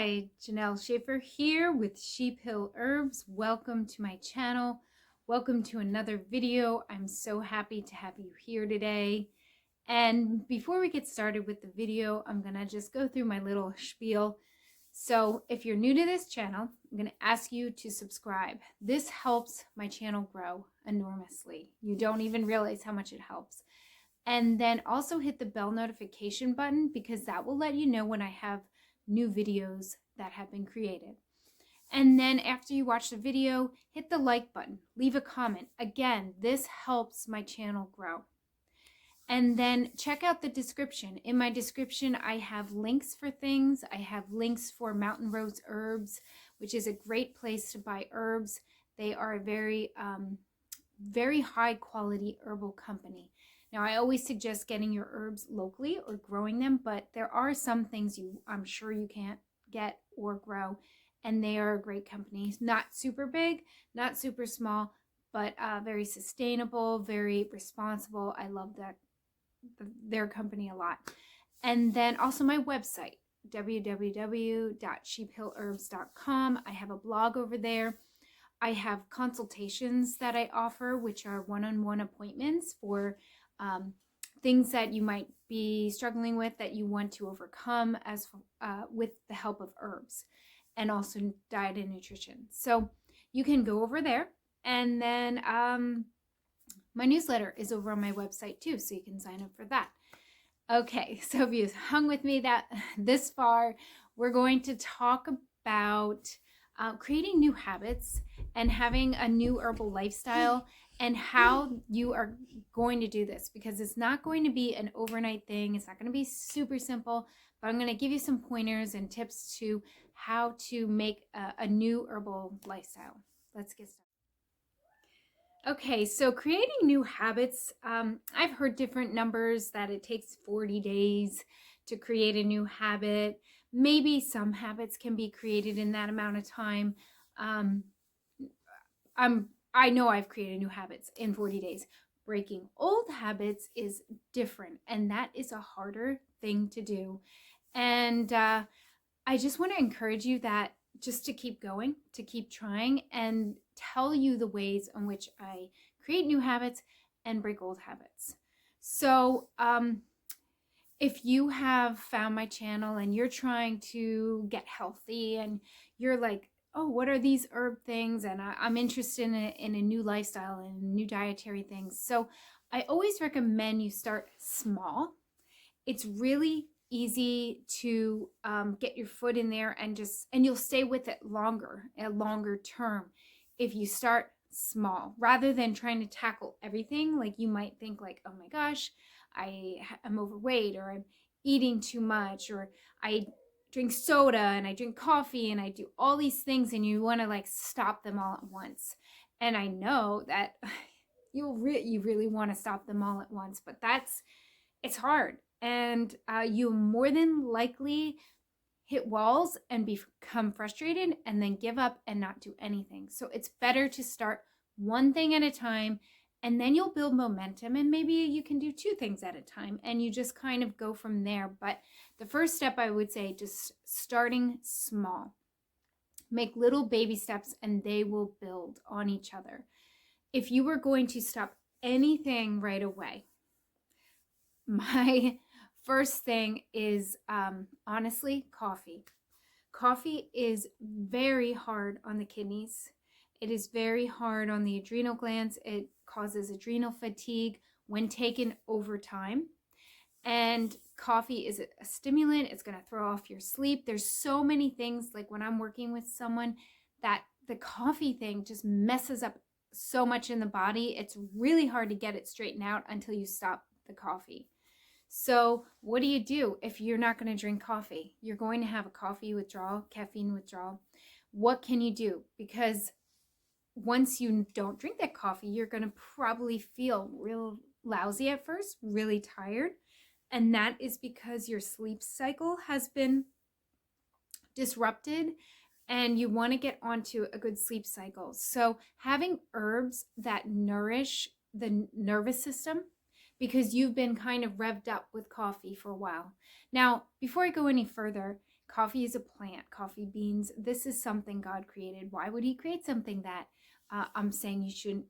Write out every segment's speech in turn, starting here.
Hi, Janelle Schaefer here with Sheep Hill Herbs. Welcome to my channel. Welcome to another video. I'm so happy to have you here today. And before we get started with the video, I'm going to just go through my little spiel. So if you're new to this channel, I'm going to ask you to subscribe. This helps my channel grow enormously. You don't even realize how much it helps. And then also hit the bell notification button because that will let you know when I have new videos that have been created. And then after you watch the video, hit the like button, leave a comment. Again, this helps my channel grow. And then check out the description. In my description, I have links for things. I have links for Mountain Rose Herbs, which is a great place to buy herbs. They are a very high quality herbal company. Now, I always suggest getting your herbs locally or growing them, but there are some things I'm sure you can't get or grow, and they are a great company. Not super big, not super small, but very sustainable, very responsible. I love their company a lot. And then also my website, www.sheephillherbs.com. I have a blog over there. I have consultations that I offer, which are one-on-one appointments for things that you might be struggling with that you want to overcome with the help of herbs, and also diet and nutrition. So you can go over there, and then my newsletter is over on my website too, so you can sign up for that. Okay, so if you've hung with me this far, we're going to talk about creating new habits and having a new herbal lifestyle, and how you are going to do this, because it's not going to be an overnight thing. It's not going to be super simple, but I'm going to give you some pointers and tips to how to make a new herbal lifestyle. Let's get started. Okay, so creating new habits, I've heard different numbers that it takes 40 days to create a new habit. Maybe some habits can be created in that amount of time. I know I've created new habits in 40 days. Breaking old habits is different, and that is a harder thing to do. And I just want to encourage you that just to keep going, to keep trying, and tell you the ways in which I create new habits and break old habits. So if you have found my channel and you're trying to get healthy and you're like, oh, what are these herb things? And I'm interested in a new lifestyle and new dietary things. So I always recommend you start small. It's really easy to get your foot in there and you'll stay with it a longer term if you start small, rather than trying to tackle everything. Like, you might think like, oh my gosh, I'm overweight, or I'm eating too much, or I drink soda and I drink coffee and I do all these things, and you want to like stop them all at once. And I know that you really want to stop them all at once, but it's hard. And you more than likely hit walls and become frustrated and then give up and not do anything. So it's better to start one thing at a time, and then you'll build momentum, and maybe you can do two things at a time, and you just kind of go from there. But the first step, I would say, just starting small. Make little baby steps, and they will build on each other. If you were going to stop anything right away, my first thing is honestly coffee. Coffee is very hard on the kidneys. It is very hard on the adrenal glands. It causes adrenal fatigue when taken over time. And coffee is a stimulant. It's going to throw off your sleep. There's so many things, like when I'm working with someone, that the coffee thing just messes up so much in the body. It's really hard to get it straightened out until you stop the coffee. So what do you do if you're not going to drink coffee? You're going to have a coffee withdrawal, caffeine withdrawal. What can you do? Because once you don't drink that coffee, you're going to probably feel real lousy at first, really tired. And that is because your sleep cycle has been disrupted, and you want to get onto a good sleep cycle. So having herbs that nourish the nervous system, because you've been kind of revved up with coffee for a while. Now, before I go any further, Coffee is a plant, coffee beans. This is something God created. Why would he create something that I'm saying you shouldn't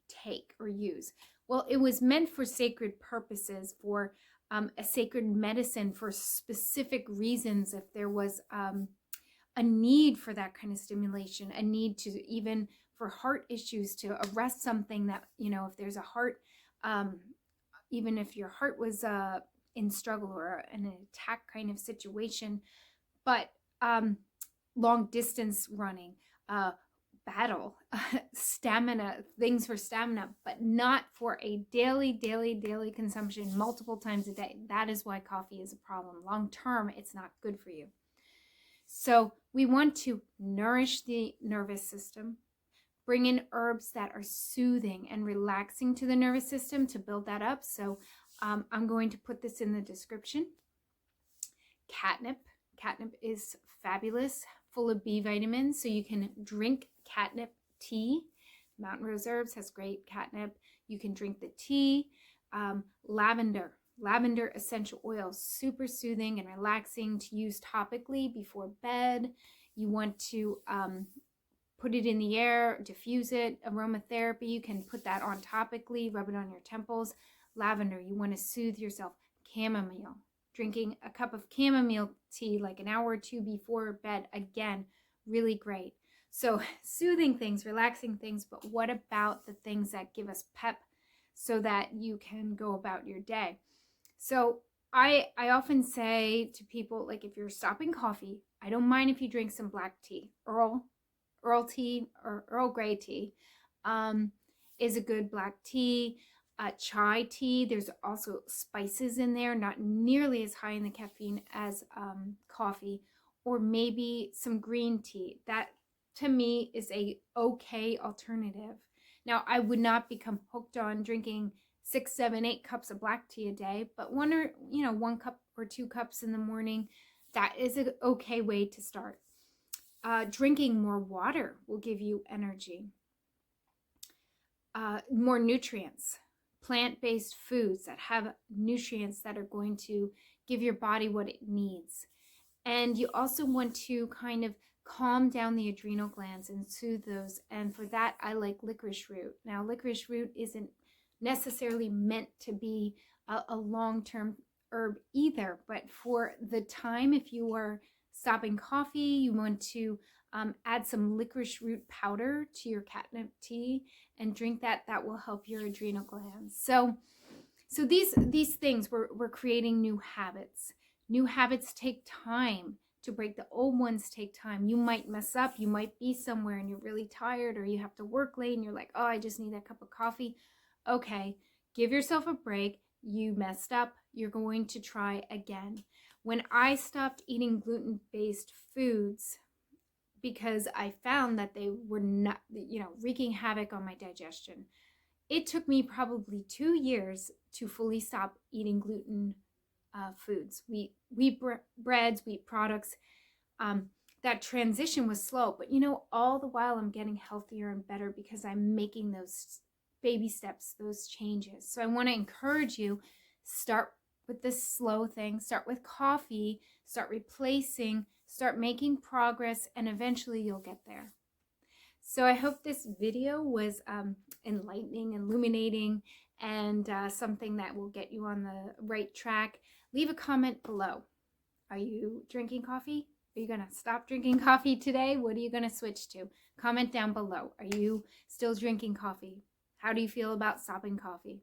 take or use? Well, it was meant for sacred purposes, for a sacred medicine, for specific reasons. If there was a need for that kind of stimulation, a need to, even for heart issues, to arrest something that, if there's a heart, even if your heart was in struggle or an attack kind of situation, but long distance running, battle, stamina, things for stamina, but not for a daily consumption multiple times a day. That is why coffee is a problem. Long term, it's not good for you. So we want to nourish the nervous system, bring in herbs that are soothing and relaxing to the nervous system to build that up. So I'm going to put this in the description. Catnip. Catnip is fabulous, full of B vitamins. So you can drink catnip tea. Mountain Rose Herbs has great catnip. You can drink the tea. Lavender. Lavender essential oil, super soothing and relaxing to use topically before bed. You want to put it in the air, diffuse it. Aromatherapy, you can put that on topically, rub it on your temples. Lavender, you want to soothe yourself. Chamomile, drinking a cup of chamomile tea like an hour or two before bed, again, really great. So soothing things, relaxing things, but what about the things that give us pep so that you can go about your day? So I often say to people, like, if you're stopping coffee, I don't mind if you drink some black tea. Earl tea or Earl Grey tea is a good black tea. Chai tea, there's also spices in there, not nearly as high in the caffeine as coffee. Or maybe some green tea. That, to me, is a okay alternative. Now, I would not become hooked on drinking 6, 7, 8 cups of black tea a day, but 1 cup or 2 cups in the morning, that is an okay way to start. Drinking more water will give you energy. More nutrients. Plant-based foods that have nutrients that are going to give your body what it needs. And you also want to kind of calm down the adrenal glands and soothe those. And for that, I like licorice root. Now, licorice root isn't necessarily meant to be a long-term herb either, but for the time, if you are stopping coffee, you want to add some licorice root powder to your catnip tea and drink that. That will help your adrenal glands. So these things, we're creating new habits. New habits take time to break. The old ones take time. You might mess up. You might be somewhere and you're really tired, or you have to work late and you're like, oh, I just need a cup of coffee. Okay, give yourself a break. You messed up. You're going to try again. When I stopped eating gluten-based foods, because I found that they were not, wreaking havoc on my digestion, it took me probably 2 years to fully stop eating gluten foods, wheat breads, wheat products. That transition was slow, but all the while I'm getting healthier and better because I'm making those baby steps, those changes. So I want to encourage you, start with this slow thing, start with coffee, start replacing, start making progress, and eventually you'll get there. So I hope this video was enlightening, illuminating, and something that will get you on the right track. Leave a comment below. Are you drinking coffee? Are you going to stop drinking coffee today? What are you going to switch to? Comment down below. Are you still drinking coffee? How do you feel about stopping coffee?